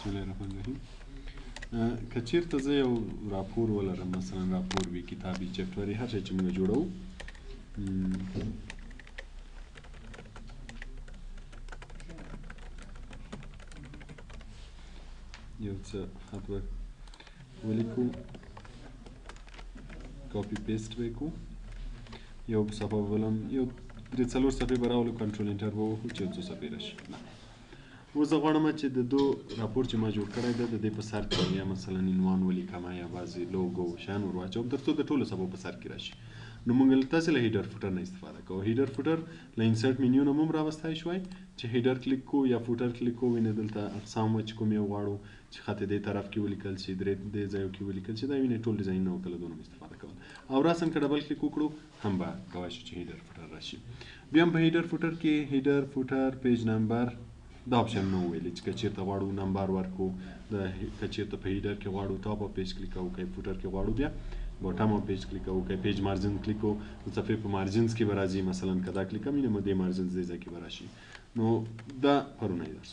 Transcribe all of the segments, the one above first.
بسم الله الرحمن الرحیم. که چیرته زه یو راپور ولرم، مثلا راپور وي، کتابي، چپټري، هر شی چې موږ جوړو، یو څه خط ولیکو، کاپي پیسټ به یې کړو، یو صفحه ولم، یو 3-4 صفحې به راولو، کنټرول انټر به ووهو چې یو څو صفحې راشي. اوس زه غواړم چې د دو راپور چې ما جوړ کړی ده د دې په سر کې یا مثلا عنوان ولیکم یا بعضې لوګو شیان ور واچوم تر څو د ټولو صفحو په سر کې راشي. نو موږ تاسې له هیډر فوټر نه استفاده کوو. هیډر فوټر له انسرټ منیو نه هم راوستی شوی چې هیډر کلیک کوو یا فوټر کلیک کوو، وینې دلته اقسام چې کوم یې غواړو چې خط دې طرف کې ولیکل شي، دې ځایو کې ولیکل شي، دا وینې ټول ډیزاینونه او کله دونه استفاده کول. او راسن که ډبل کلیک وکړو هم به کولی شو چې هیډر فوټر راشي. بیا هم په هیډر فوټر کې هیډر فوټر پیج نمبر دا اپشن نو ویلی چې که چیرته غواړو نمبر ورکو، که چیرته په هیډر کې غواړو ټاپ اپ پیج کلیک کوو، که فوټر کې غواړو بیا باټم اپ پیج کلیک کوو، که پیج مارجن کلیک کوو د صفحې په مارجنز کې به راځي. مثلا که دا کلیک کوم نو دې مارجنز دې ځای کې به راشي. نو دا پرونه یې درس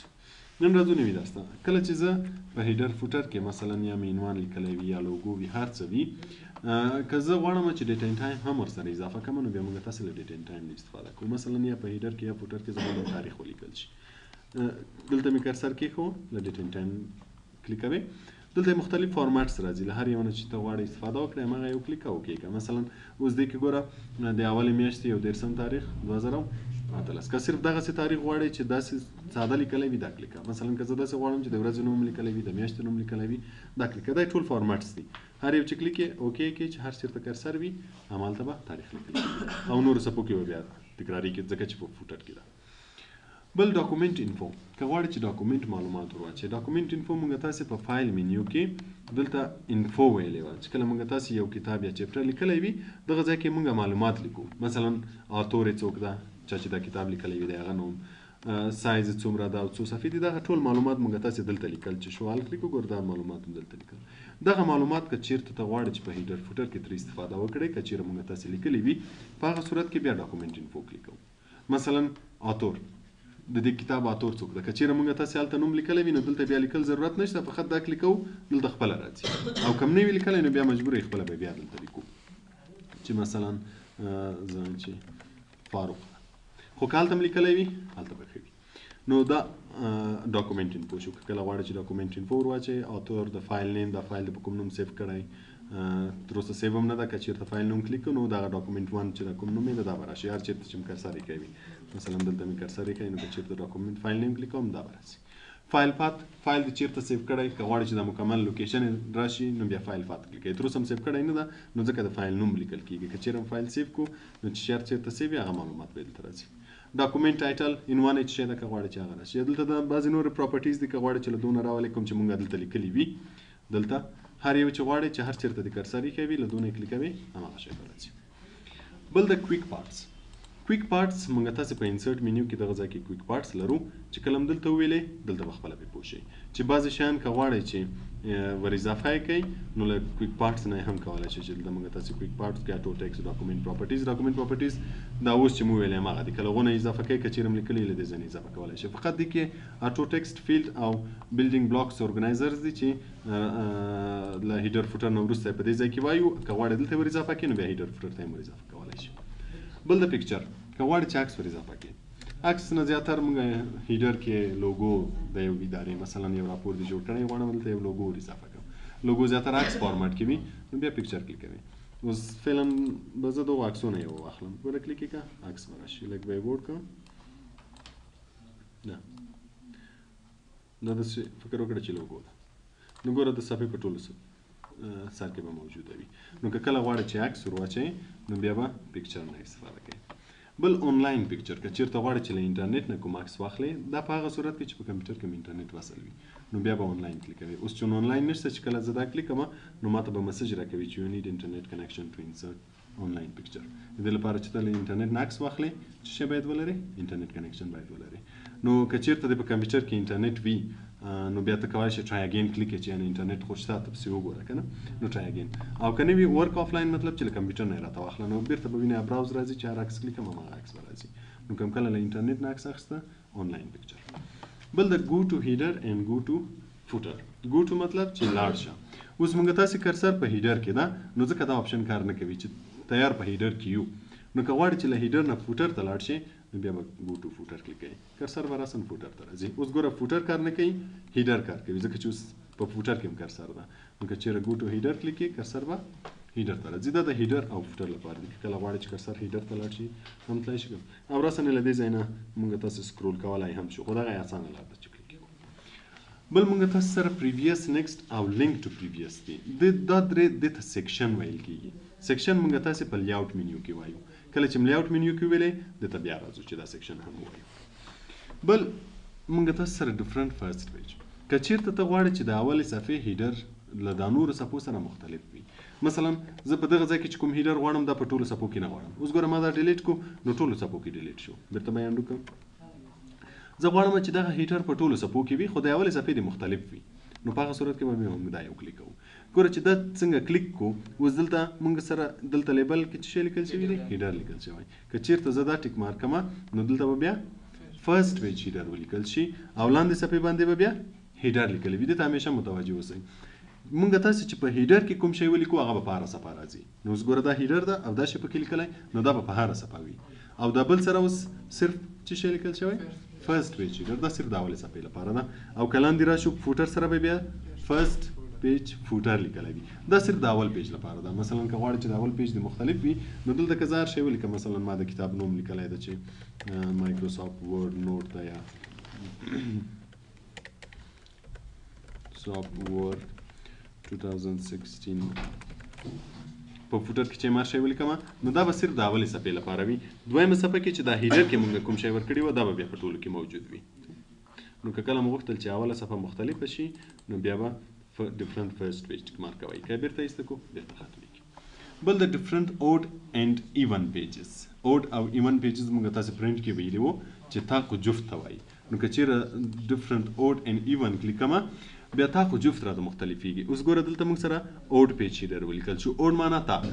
نن ورځ نوي درس ته کله چې زه په هیډر فوټر کې مثلا یا مې عنوان لیکلی وي یا لوګو وي هر څه وي، که زه غواړم چې ډیټا ان ټایم هم ورسره اضافه کړم نو بیا موږ تاسې له ډیټا ان ټایم نه استفاده کوو. مثلا یا په هیډر کې یا فوټر کې زما د تاریخ ولیکل شي، دلته مې کرسر کېښو، له ډیټا ان ټایم کلیک کوئ، دلته مختلف فارمټس راځي، له هر یو نه چې ته غواړې استفاده وکړې همغه یو کلیک وکړئ. مثلا اوس دې کې ګوره د اولې میاشتې 13 تاریخ 2018. که صرف دغسې تاریخ غواړئ چې داسې ساده لیکلی وي دا کلیک کوه. مثلا که زه داسې غواړم چې د ورځې نوم لیکلی وي، د میاشتې نوم لیکلی وي، دا کلیک کوه. دا ټول فارمټس دي، هر یو چې کلیک یې اوکې کې چې هر چېرته کرسر وي همالته به تاریخ لیکل او نورو څپو کې به بیا تکرارېږي ځکه چې په فوټر کې ده. بل ډاکومنټ انفو، که غواړئ چې ډاکومنټ معلومات ور واچوئ، ډاکومنټ انفو موږ تاسې په فایل منیو کې دلته انفو ویلې وه چې کله موږ تاسې یو کتاب یا چپټر لیکلی وي دغه ځای کې موږ معلومات لیکو. مثلا اتور یې څوک ده، چا چې دا کتاب لیکلی وي د هغه نوم، سایز یې څومره ده او څو صفحې دي، دغه ټول معلومات موږ تاسې دلته لیکل چې شوال کلیک وګورو دا معلومات هم دلته لیکل. دغه معلومات که چیرته ته غواړې چې په هیډر فوټر کې ترې استفاده وکړې، که چیرې موږ تاسې لیکلی وي په هغه صورت کې بیا ډاکومنټ انفو کلیک کوو. مثلا اتور، د دې کتاب اتور څوک ده، که چیرې موږ تاسې هلته نوم لیکلی وي نو دلته بیا لیکل ضرورت نشته، فقط دا کلیک کوو دلته خپله راځي. او که نه وي لیکلی نو بیا مجبور یې خپله به بیا دلته لیکو چې مثلا زه چې فاروق، خو که هلته هم لیکلی وي هلته به ښه وي. نو دا ډاکومنټ انفو شو. که کله غواړئ چې ډاکومنټ انفو ور واچئ، اتور، د فایل نیم، دا فایل د په کوم نوم سیف کړی، تر اوسه سیو هم نه ده، که چیرته فایل نوم کلیک کړو نو دغه ډاکومنټ 1 چې دا کوم نوم یې ده دا به راشي. هر چیرته چې مې کرسر یې کوي، مثلا دلته مې کرسر یې کوي نو که چیرته ډاکومنټ فایل نیم کلیک کوم دا به راشي. فایل پات، فایل دې چیرته سیو کړی، که غواړئ چې د مکمل لوکیشن راشي نو بیا فایل پات کلیک کوئ. تر اوسه هم سیو کړی نه ده نو ځکه د فایل نوم لیکل کېږي. که چیرې هم فایل سیو کړو نو چې هر چیرته سیو وي هغه معلومات به دلته راځي. ډاکومنټ ټایټل، عنوان یې څه شی ده، که غواړئ چې هغه راشي. دلته د بعضې نورې پراپرټیز دي، که غواړئ چې له دونه راولئ کوم چې موږ دلته لیکلي وي، دلته هر یو چې غواړئ چې هر چیرته د کرسر یې کوي له دونه یې کلیک کوئ هماغه شی به راځي. بل د کویک پارټس، کویک پارټس موږ تاسې په انسرټ منیو کې دغه ځای کې کویک پارټس لرو چې کله هم دلته وویلې دلته به خپله پرې پوه شئ چې بعضې شیان که غواړئ چې ور اضافه یې کوئ نو له کویک پارټس نه یې هم کولی شئ چې دلته موږ تاسې کویک پارټس کې اټو ټیکس، ډاکومنټ پراپرټیز. ډاکومنټ پراپرټیز دا اوس چې مو ویلې هماغه دي، که له هغو نه اضافه کوئ، که چیرې هم لیکلي له دې ځای نه اضافه کولی شئ. فقط دې کې اټو ټیکسټ فیلډ او بلډینګ بلاکس ارګنایزرز دي چې له هیډر فوټر نه وروسته په دې ځای کې وایو، که غواړئ دلته ور اضافه کړئ نو بیا هیډر فوټر ته هم ور اضافه کولی شئ. بل د پکچر، که غواړئ چې عکس ور اضافه کړئ، عکس نه زیاتر موږ هیډر کې لوګو د یو ادارې مثلا یو راپور دی جوړ کړی، غواړم دلته یو لوګو ور اضافه کړم. لوګو زیاتر عکس فارمټ کې وي نو بیا پکچر کلیک کوئ. اوس فعلا به زه دغو عکسونه یو واخلم، ګوره کلیک یې کړه عکس به راشي، لږ به یې بوډ کړم. دا داسې فکر وکړه چې لوګو ده، نو ګوره د صفحې په ټولو سر کې به موجوده وي. نو که کله غواړئ چې عکس ور واچئ نو بیا به پکچر نه استفاده کوئ. بل آنلاین پکچر، که چیرته غواړئ چې له انټرنیټ نه کوم عکس واخلئ، دا په هغه صورت کې چې په کمپیوټر کې انټرنیټ وصل وي نو بیا به آنلاین کلیک کوئ. اوس چون آنلاین نشته چې کله زه دا کلیک کوم نو ماته به مسج راکوي چې یو نیډ انټرنیټ کنیکشن ټو انسرټ آنلاین پکچر. د دې لپاره چې ته له انټرنیټ نه عکس واخلئ څه شی باید ولرئ؟ انټرنیټ کنیکشن باید ولرئ. نو که چیرته دې په کمپیوټر کې انټرنیټ وي نو بیا ته کولی شې ټرای اګین کلیک کړې چې یعنې انټرنیټ خو شته ته پسې وګوره که نه، نو ټرای اګین. او که نه وي ورک آفلاین مطلب چې له کمپیوټر نه یې راته واخله نو بېرته به وینې براوز راځي چې هر عکس کلیک کړم هماغه عکس به راځي. نو کوم کله له انټرنیټ نه عکس اخیسته آنلاین پکچر. بل د ګو ټو هیډر اینډ ګو ټو فوټر. ګو ټو مطلب چې لاړ شه. اوس موږ تاسې کرسر په هیډر کې ده نو ځکه دا آپشن کار نه کوي چې تیار په هیډر کې یو. نو که غواړئ چې له هیډر نه فوټر ته لاړ شئ نو بیا به ګو ټو فوټر کلیک کوئ. کرسر به راسن فوټر ته راځي. اوس ګوره فوټر کار نه کوي، هیډر کار کوي ځکه چې اوس په فوټر کې هم کرسر ده. نو که چېرې ګو ټو هیډر کلیک کړئ کرسر به هیډر ته راځي. دا د هیډر او فوټر لپاره دي. کله غواړئ چې کرسر هیډر ته لاړ شي هم تللی شي او راسن له دې ځای نه موږ تاسې سکرول کولی هم شو، خو دغه یې اسانه لار ده چې کلیک کړو. بل موږ تاسو سره پریویس، نیکسټ او لینک ټو پریویس دي. دا درې دې ته سیکشن ویل کېږي. سیکشن موږ تاسې په لیاوټ منیو کې وایو. کله چې لیاوټ منیو کې ویلې دته بیا راځو چې دا سیکشن هم وایو. بل موږ تاسو سره ډیفرنٹ فرست پیج. که چېرته ته غواړې چې د اولې صفحې هیډر له دا نورو صفحو سره مختلف وي، مثلا زه په دغه ځای کې چې کوم هیډر غواړم دا په ټولو صفحو کې نه غواړم. اوس ګوره ما دا ډیلیټ کو نو ټولو صفحو کې ډیلیټ شو. بیرته بیان وکړم زه غواړم چې دغه هیډر په ټولو صفحو کې وي خو د اولې صفحې دې مختلف وي. نو په هغه صورت کې به موږ دا یو کلیک کوو. ګوره چې دا څنګه کلیک کو اوس دلته موږ سره دلته لیبل کې څه شی لیکل شوي دی؟ هیډر لیکل شوی. که چېرته زه دا ټیک مارک کړم نو دلته به بیا فرست پیج هیډر ولیکل شي او لاندې صفحې باندې به بیا هیډر لیکلی وي. دې ته همیشه متوجه اوسئ. موږ تاسې چې په هیډر کې کوم شی ولیکو هغه به په هره صفحه راځي. نو اوس ګوره دا هیډر ده او دا شی پکې لیکلی نو دا به په هره صفحه وي. او دا بل سره اوس صرف څه شی لیکل شوی؟ فرست پیج هیډر. دا صرف د اولې صفحې لپاره ده. او که لاندې راشو فوټر سره به بیا فرست پیج فوټر لیکلی وي. دا صرف د اول پیج لپاره ده. مثلا که غواړئ چې د اول پیج دې مختلف وي نو دلته که زه هر شی ولیکم، مثلا ما د کتاب نوم لیکلی ده چې مایکروسافټ ورډ نوټ ده یا سافټ ورډ 2016 په فوټر کې چې ما شی ولیکم نو دا به صرف د اولې صفحې لپاره وي. دویمه صفحه کې چې دا هیډر کې موږ کوم شی ورکړي وو دا به بیا په ټولو کې موجود وي. نو که کله مو غوښتل چې اوله صفحه مختلفه شي نو بیا به ډیفرنٹ فرست پیج ټیک مارک کوئ. که بیرته ایسته کو بیرته ختمیږي. بل د ډیفرنٹ اوډ اینډ ایون پیجز. اوډ او ایون پیجز موږ تاسې پرنټ کې ویلي وو چې تا خو جفت ته وایي. نو که چېرې ډیفرنٹ اوډ اینډ ایون کلیک کړم بیا تا خو جفت راته مختلفیږي. اوس ګوره دلته موږ سره اوډ پیج هیډر ولیکل شو. اوډ معنا تاق.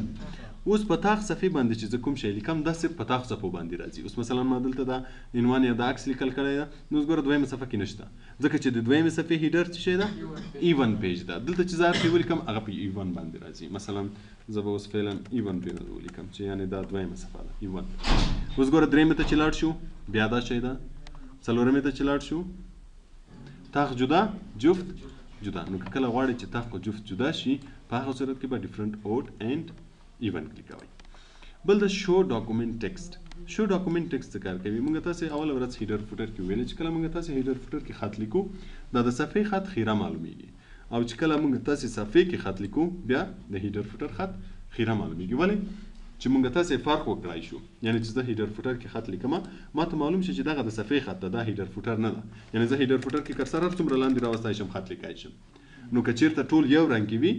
اوس په تاق صفحې باندې چې زه کوم شی لیکم دا صرف په تاق صفحو باندې راځي. اوس مثلا ما دلته دا عنوان یا دا عکس لیکل کړی ده نو اوس ګوره دویمه صفحه کې نشته ځکه چې د دویمې صفحې هیډر څه شی ده؟ ایون پیج ده. دلته چې زه هر شی ولیکم هغه په ایون باندې راځي. مثلا زه به اوس فعلا ایون پیج ولیکم چې یعنې دا دویمه صفحه ده ایون. اوس ګوره درېیمې ته چې لاړ شو بیا دا شی ده. څلورمې ته چې لاړ شو تاق جدا جفت جدا. نو که کله غواړئ چې تاق او جفت جدا شي په هغه صورت کې به ډیفرنٹ اوډ اینډ ایون کلیک کوئ. بل د شو ډاکومنټ ټیکسټ. شو ډاکومنټ ټیکسټ څه کار کوي؟ موږ تاسې اول ورځ هیډر فوټر کې ویل چې کله موږ تاسې هیډر فوټر کې خط لیکو دا د صفحې خط خیره معلومیږي او چې کله موږ تاسې صفحې کې خط لیکو بیا د هیډر فوټر خط خیره معلومیږي. ولې؟ چې موږ تاسې فرق وکړای شو. یعنی چې زه هیډر فوټر کې خط لیکم ما ته معلوم شي چې دغه د صفحې خط ده دا هیډر فوټر نه ده. یعنی زه هیډر فوټر کې کرسر هر څومره لاندې راوستی شم خط لیکای شم. نو که چېرته ټول یو رنګ کې وي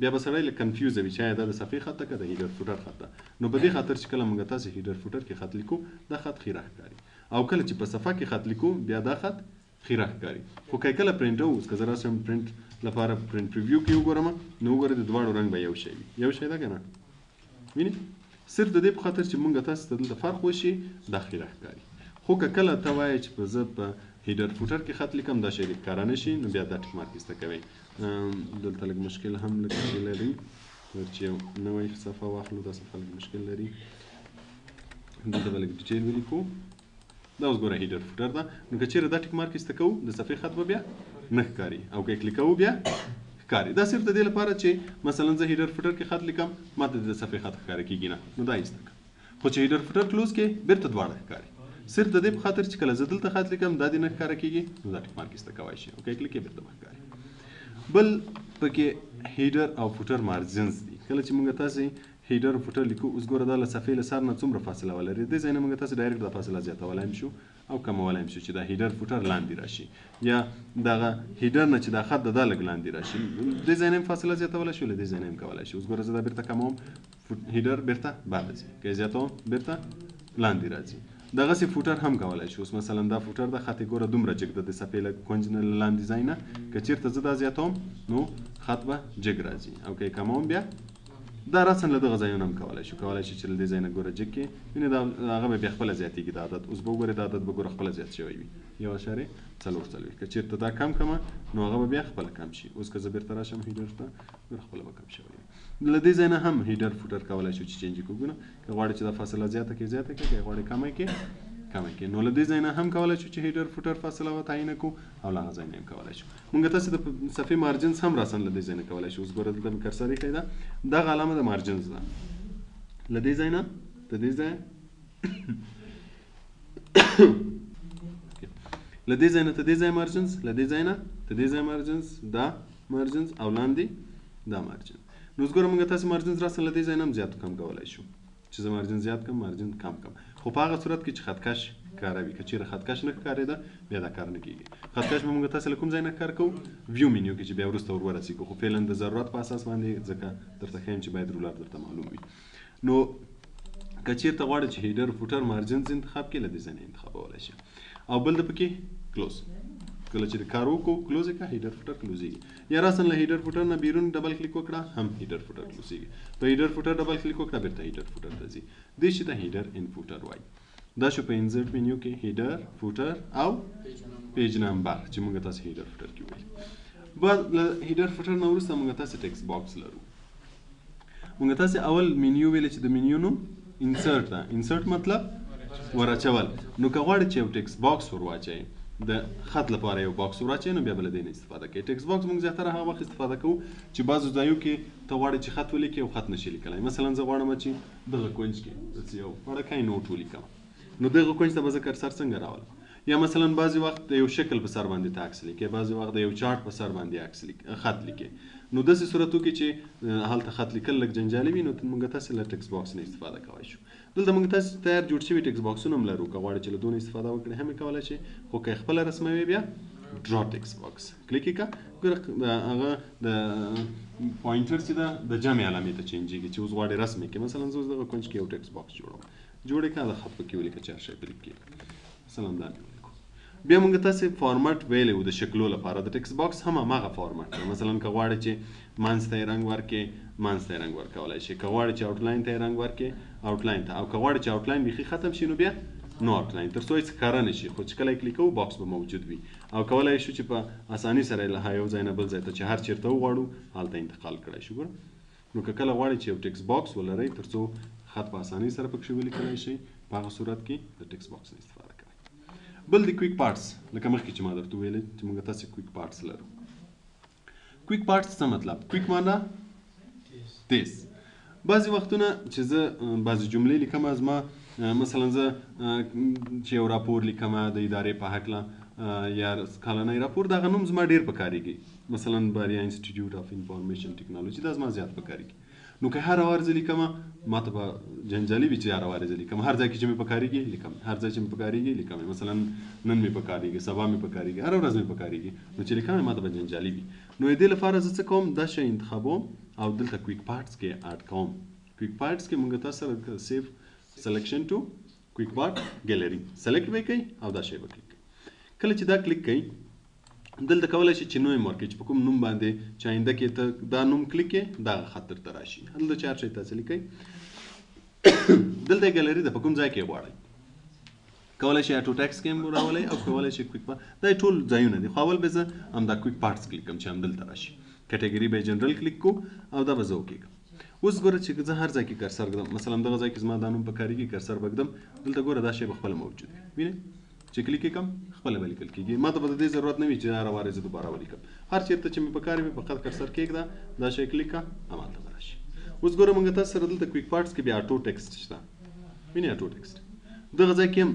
بیا به سړی لږ کنفیوزه وي چې آیا دا د صفحې خط ده که د هیډر فوټر خط ده. نو په دې خاطر چې کله موږ تاسې هیډر فوټر کې خط لیکو دا خط خیره ښکاري او کله چې په صفحه کې خط لیکو بیا دا خط خیره ښکاري. خو که کله پرنټ اوس که زه راسم پرنټ لپاره پرنټ پریویو کې وګورم نو وګورئ د دواړو رنګ به یو شی وي. یو شی ده که نه؟ وینئ صرف د دې په خاطر چې موږ تاسو ته دلته فرق وشي دا خیره ښکاري. خو که کله ته وایې چې زه په هیډر فوټر کې خط لیکم دا شی دې ښکاره نه شي نو بیا دا ټیک مارک ایسته کوئ. دلته لږ مشکل هم لږ څه لري چې یو نوی صفحه واخلو. دا صفحه لږ مشکل لري. دلته به لږ ډیټیل ولیکو. دا اوس ګوره هیډر فوټر ده. نو که چېرې دا ټیک مارک ایسته کوو د صفحې خط به بیا نه ښکاري او که یې کلیک کوو بیا ښکاري. دا صرف د دې لپاره چې مثلا زه هیډر فوټر کې خط لیکم ما ته د صفحې خط ښکاره کېږي نه نو دا ایسته کړه. خو چې هیډر فوټر کلوز کې بیرته دواړه ښکاري. صرف د دې په خاطر چې کله زه دلته خط لیکم دا دې نه ښکاره کېږي نو دا ټیک مارک ایسته کولی شي او که یې کلیک یې بیرته به ښکاري. بل پکې هیډر او فوټر مارجنز دي. کله چې موږ تاسې هیډر او فوټر لیکو اوس ګوره دا له صفحې له سر نه څومره فاصله ولري. دې ځای نه موږ تاسې ډایرکټ دا فاصله زیاتولی هم شو او کمولی هم شو چې دا هیډر فوټر لاندې راشي یا دغه هیډر نه چې دا خط ده دا لږ لاندې راشي. دې ځای نه هم فاصله زیاتولی شو له دې ځای نه هم کولی شي. اوس ګوره زه دا بیرته کموم هیډر بیرته بهر ځي که یې زیاتوم بیرته لاندې راځي. دغسې فوټر هم کولی شو. اوس مثلا دا فوټر ده خط یې ګوره دومره جګ ده د صفحې له کونج نه لاندې ځای نه که چېرته زه دا زیاتوم نو خط به جګ راځي او که یې کموم بیا دا راسن له دغه ځایونه هم کولی شو. کولی شي چې له دې ځای نه ګوره جګ کړي. وینې دا هغه به بیا خپله زیاتېږي دا عدد. اوس به وګورئ دا عدد به ګوره خپله زیات شوی وي. 1.40 که چیرته دا کم کمه نو هغه به بیا خپله کم شي. اوس که زه بیرته راشم هیډر ته ګوره خپله به کم شوی وي. له دې ځای نه هم هیډر فوټر کولی شو چې چینج کړو. ګوره که غواړې چې دا فاصله زیاته کړې که غواړې کمه کړې نو له دې ځای نه هم کولی شو چې هیډر فوټر فاصله وتعیینه کړو او له هغه ځای نه هم کولی شو. مونږ تاسې د صفحې مارجنز هم راسن له دې ځای نه کولی شو. اوس ګوره دلته مې کرسر ایښی ده دغه علامه د مارجنز ده. له دې ځای نه د دې ځای له دې ځای نه ته دې ځای مارجنز له دې ځای نه ته دې ځای مارجنز دا مارجنز او لاندې دا مارجن. نو اوس ګوره مونږ تاسې مارجنز راسن له دې ځای نه هم زیات کم کولی شو چې زه مارجن زیات کم مارجن کم خو په هغه صورت کې چې خطکش ښکاروي. که چېرې خطکش نه ښکارېده بیا دا کار نه کېږي. خطکش به مونږ تاسې له کوم ځای نه ښکار کوو ویو منیو کې چې بیا وروسته ورسېږو خو فعلا د ضرورت په اساس باندې ځکه درته ښیم چې باید رولر درته معلوم وي. نو که چېرته غواړې چې هیډر فوټر مارجنز انتخاب کړې له دې ځای نه انتخابولی شي. او بل د پکې کلوز کله چې د کار وکړو کلوز یې کړه هیډر فوټر کلوزېږي. یا راسن له هیډر فوټر نه بیرون ډبل کلیک وکړه هم هیډر فوټر کلوزېږي. په هیډر فوټر ډبل کلیک وکړه بیرته هیډر فوټر ته ځي. دې شي ته هیډر ان فوټر وایي. دا شو په انزرټ منیو کې هیډر فوټر او پیج نمبر چې موږ تاسې هیډر فوټر کې وایي. بعد له هیډر فوټر نه وروسته موږ تاسې ټکسټ باکس لرو. موږ تاسې اول منیو ویلې چې د منیو نوم انسرټ ده. انسرټ مطلب ور اچول. نو که غواړې چې یو ټکسټ باکس ور واچوې د خط لپاره یو باکس ور واچوې نو بیا به له دې نه استفاده کوې. ټکسټ باکس موږ زیاتره هغه وخت استفاده کوو چې بعضو ځایو کې ته غواړې چې خط ولیکې او خط نشي لیکلی. مثلا زه غواړم چې دغه کونج کې یو وړکی نوټ ولیکم نو دغه کونج ته به زه کرسر څنګه راولم. یا مثلا بعضې وخت د یو شکل په سر باندې ته عکس لیکې بعضې وخت د یو چارټ په سر باندې خط لیکې. نو داسې صورتو کې چې هلته خط لیکل لږ جنجالي وي نو موږ تاسې له ټکسټ باکس نه استفاده کولی شو. دلته موږ تاسې تیار جوړ شوي ټکسټ باکسونه هم لرو. که غواړې چې له دونه استفاده وکړې هم یې کولی شې خو که یې خپله رسموې بیا ډرا ټکسټ باکس کلیک یې کړه. ګوره هغه د پوینټر چې ده د جمع علامې ته چینجېږي چې اوس غواړې رسم یې کړې. مثلا زه اوس دغه کونج کې یو ټکسټ باکس جوړوم جوړ یې کړه د خط پکې ولیکه چې هر شی پرې کړي مثلا دا مې ولیکو. بیا موږ تاسې فارمټ ویلی و د شکلو لپاره د ټکسټ باکس هم هماغه فارمټ دی. مثلا که غواړې چې منځ ته یې رنګ ورکړې منځ ته یې رنګ ورکولی شي. که غواړې چې آوټلاین ته یې رنګ ورکړې آوټلاین ته. او که غواړې چې آوټلاین بیخي ختم شي نو بیا نو آوټلاین تر څو هېڅ ښکاره نه شي خو چې کله یې کلیک کوو باکس به موجود وي. او کولی شو چې په اساني سره یې له یو ځای نه بل ځای ته چې هر چېرته وغواړو هلته انتقال کړی شو. ګوره نو که کله غواړئ چې یو ټکسټ باکس ولرئ تر څو خط په اسانۍ سره پکښې ولیکلی شئ په هغه صورت کې د ټکسټ باکس نه استفاده کوئ. بل د کویک پارټس لکه مخکې چې ما درته وویلې چې موږ تاسې کویک پارټس لرو. کویک پارټس څه مطلب؟ کویک معنا تیز. بعضې وختونه چې زه بعضې جملې لیکم زما مثلا زه چې یو راپور لیکم د ادارې په هکله یا کلنی راپور دغه نوم زما ډېر په کارېږي. مثلا بریا انسټیټیوټ اف انفارمیشن ټیکنالوجي دا زما زیات په کارېږي. نو که هر وار زه لیکم ما ته به جنجالي وي چې هر وار زه لیکم. هر ځای کې چې مې په کارېږي لیکم هر ځای چې مې په کارېږي لیکم. مثلا نن مې په کارېږي سبا مې په کارېږي هره ورځ مې په کارېږي نو چې لیکم ما ته به جنجالي وي. نو د دې لپاره زه څه کوم دا شی انتخابوم او دلته کویک پارټس کې اډ کوم. کویک پارټس کې موږ تاسو سره سیف سلیکشن ټو کویک پارټ ګیلري سلیکټ به کوي او دا شی به کلیک کوي. کله چې دا کلیک کوي دلته کولی شي چې نوم ورکړي چې په کوم نوم باندې چې آینده کې ته دا نوم کلیک کړې دغه خط درته راشي. هلته چې هر شی تاسې لیکئ دلته یې ګیلري ده په کوم ځای کې یې غواړئ. کولی شي اټو ټیکسټ کې هم راولئ او کولی شي کویک پارټ دا ټول ځایونه دي. خو اول به زه همدا کویک پارټس کلیک کړم چې همدلته راشي. کټګري به یې جنرل کلیک کړو او دا به زه وکړم. اوس ګوره چې زه هر ځای کې کرسر ږدم مثلا دغه ځای کې زما دا نوم په کارېږي کرسر به ږدم دلته ګوره دا شی به خپله موجود وي. وینئ چې کلیک یې کړم خپله به لیکل کېږي. ما ته به د دې ضرورت نه وي چې هره وار یې زه دوباره ولیکم. هر چېرته چې مې په کار وي فقط کرسر کېږده دا شی کلیک کړه همالته به راشي. اوس ګوره موږ تاسو سره دلته کویک پارټس کې بیا اټو ټیکسټ شته. وینئ اټو ټیکسټ دغه ځای کې هم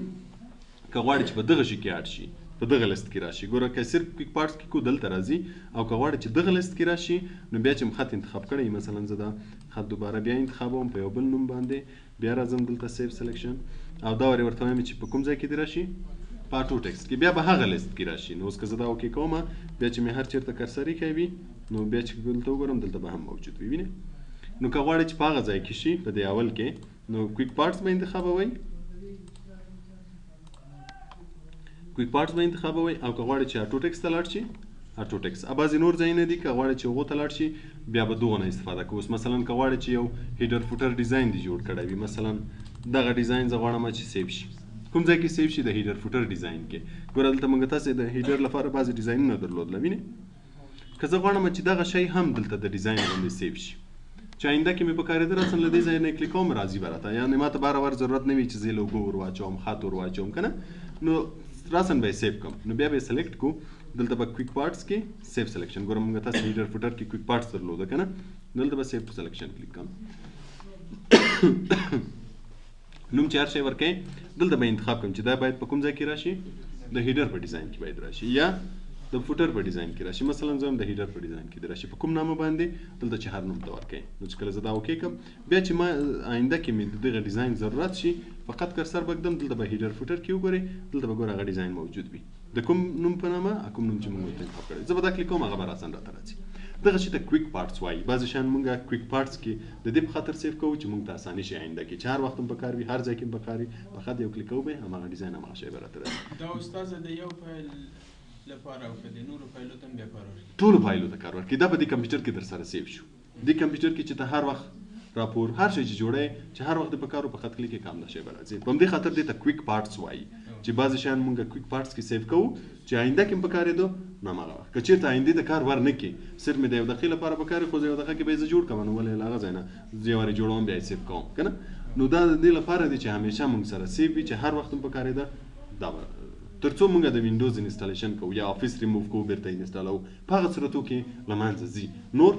که غواړې چې په دغه شي کې اډ شي په دغه لیست کې راشي. ګوره که صرف کویک پارټس کې کو دلته راځي او که غواړې چې دغه لیست کې راشي نو بیا چې خط انتخاب کړی مثلا زه دا خط دوباره بیا انتخابوم په یو بل نوم باندې بیا راځم دلته سیف سلیکشن او دا ور ورته وایم چې په کوم ځای کې دې راشي په اټو ټیکسټ کې بیا به هغه لیست کې راشي. نو اوس که زه دا اوکې کوم بیا چې مې هر چېرته کرسر ایښی وي نو بیا چې دلته وګورم دلته به هم موجود وي. وینئ نو که غواړئ چې په هغه ځای کې شي په دې اول کې نو کویک پارټس به انتخابوئ کویک پارټس به انتخابوئ او که غواړئ چې اټو ټیکسټ ته لاړ شي اټو ټیکسټ. بعضې نور ځایونه دي که غواړئ چې هغو ته لاړ شي بیا به دغو نه استفاده کوو. اوس مثلا که غواړئ چې یو هیډر فوټر ډیزاین دې جوړ کړی وي مثلا دغه ډیزاین زه غواړم چې سیف شي کوم ځای کې سیو شي د هیډر فوټر ډیزاین کې. ګوره دلته موږ تاسې د هیډر لپاره بعضې ډیزاینونه درلودله وینې. که زه غواړم چې دغه شی هم دلته د ډیزاین باندې سیو شي چې آینده کې مې پکارېده راسن له دې ځای نه یې کلیک کوم راځي به راته، یعنې ما ته بار بار ضرورت نه وي چې زه یې لوګو ور واچوم خط ور واچوم که نه، نو راسن به یې سیو کړم. نو بیا به یې سلیکټ کړو دلته به کویک پارټس کې سیو سلیکشن. ګوره موږ تاسې هیډر فوټر کې کویک پارټس درلوده که نه، دلته به سیو سلیکشن کلیک کړم. نوم چې هر شی ورکوئ دلته به انتخاب کړم چې دا باید په کوم ځای کې راشي، د هیډر په ډیزاین کې باید راشي یا د فوټر په ډیزاین کې راشي. مثلا زه هم د هیډر په ډیزاین کې راشي. په کوم نامه باندې دلته چې هر نوم ته ورکوئ. نو چې کله زه دا اوکې کړم بیا چې ما آینده کې مې د دغه ډیزاین ضرورت شي فقط کرسر به ږدم دلته به هیډر فوټر کې وګورئ، دلته به ګوره هغه ډیزاین موجود وي د کوم نوم په نامه کوم نوم چې موږ ورته انتخاب کړی. زه به دا کلیک کوم هغه به راسن راته راځي. دغه شي ته کویک پارټس وایي. بعضې شیان موږ کویک پارټس کې د دې په خاطر سیف کوو چې موږ ته اساني شي آینده کې چې هر وخت هم پکار وي هر ځای کې هم پکار وي فقط یو کلیک کوو به هماغه ډیزاین هماغه شی به راته راځي. دا استاده د یو فایل لپاره او که د نورو فایلو ته هم بیا کار ورکړي؟ ټولو فایلو ته کار ورکړي. دا په دې کمپیوټر کې در سره سیف شو. دې کمپیوټر کې چې ته هر وخت راپور هر شی چې جوړی چې هر وخت د په کار په خط کلیک کې کام دا شی به راځي. په همدې خاطر دې ته کویک پارټس وایي چې بعضې شیان موږ کویک پارټس کې سیف کوو چې آینده کې هم پکارېدو نو هماغه وخت که چېرته آیندې د کار ور نه کړي صرف مې د یو دقیقې لپاره پکار وي خو زه یو دقیقه کې به یې زه جوړ کړم نو ولې له هغه ځای نه زه یو وارې جوړوم بیا یې سیف کوم که نه. نو دا د دې لپاره دی چې همیشه موږ سره سیف وي چې هر وخت هم پکارېده دا به تر څو موږ د وینډوز انسټالیشن کوو یا افیس ریموو کوو بیرته انسټالوو په هغه صورتو کې له منځه ځي نور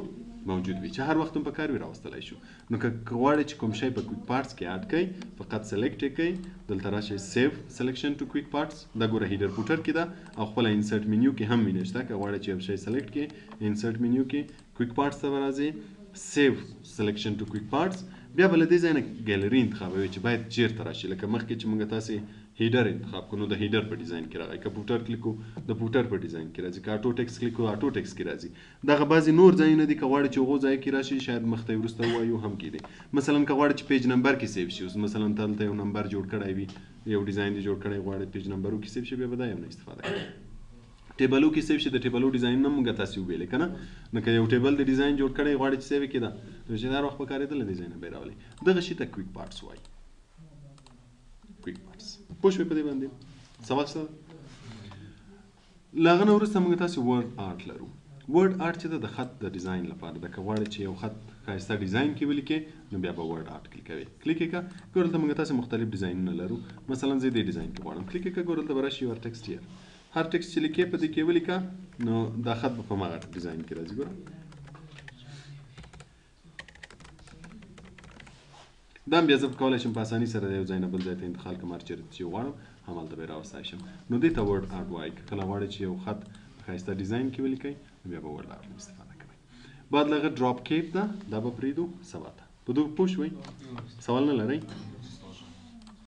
موجود وي چې هر وخت هم په کار وي راوستلی شو. نو که غواړئ چې کوم شی په کویک پارټس کې اډ کړئ فقط سلیکټ یې کړئ دلته راشئ سیو سلیکشن ټو کویک پارټس. دا ګوره هیډر فوټر کې ده او خپله انسرټ منیو کې هم وینئ شته. که غواړئ چې یو شی سلیکټ کړئ انسرټ منیو کې کویک پارټس ته به راځئ سیو سلیکشن ټو کویک پارټس. بیا به له دې ځای نه ګیلري انتخابوئ چې باید چیرته راشي. لکه مخکې چې موږ تاسې هیډر انتخاب کړو نو د هیډر په ډیزاین کې راغی. که فوټر کلیک کړو د فوټر په ډیزاین کې راځي. که اټو ټیکس کلیک کړو اټو ټیکس کې راځي. دغه بعضې نور ځایونه دي که غواړئ چې هغو ځای کې راشي شاید مخته یې وروسته ووایو هم کېدی. مثلا که غواړئ چې پیج نمبر کې سیو شي اوس مثلا دلته یو نمبر جوړ کړی وي یو ډیزاین دې جوړ کړی غواړئ پیج نمبرو کې سیو شي بیا به دا یو نه استفاده کوئ. ټیبلو کې سیو شي د ټیبلو ډیزاین نه موږ تاسې وویلې که نه. نو که یو ټیبل د ډیزاین جوړ کړی غواړئ چې سیو یې کېده نو چې هر وخت پکارېده له دې ځای نه به یې راولئ. دغه شي ته کویک پارټس وایي. کویک پارټس پوه شوې په دې باندې سوال شته؟ له هغه نه وروسته موږ تاسې ورډ آرټ لرو. ورډ آرټ چې ده د خط د ډیزاین لپاره ده. که غواړئ چې یو خط ښایسته ډیزاین کې ولیکئ نو بیا به ورډ آرټ کلیک کوئ. کلیک یې کړه ګوره دلته موږ تاسې مختلف ډیزاینونه لرو. مثلا زه دې ډیزاین کې غواړم کلیک یې کړه ګوره دلته به راشي یور ټکسټ هیر. هر ټکسټ چې لیکې په دې کې ولیکه نو دا خط به په هماغه ډیزاین کې راځي. ګوره دا هم بیا زه کولی شم په اساني سره د یو ځای نه بل ځای ته انتقال کړم هر چېرته چې غواړم همالته به یې راوستی شم. نو دې ته ورډ آرټ وایي. که کله غواړئ چې یو خط ښایسته ډیزاین کې ولیکئ نو بیا به ورډ آرټ استفاده کوئ. بعد له هغه ډراپ کیپ ده دا به پرېږدو سبا ته. په دغه پوه شوئ؟ سوال نه لرئ؟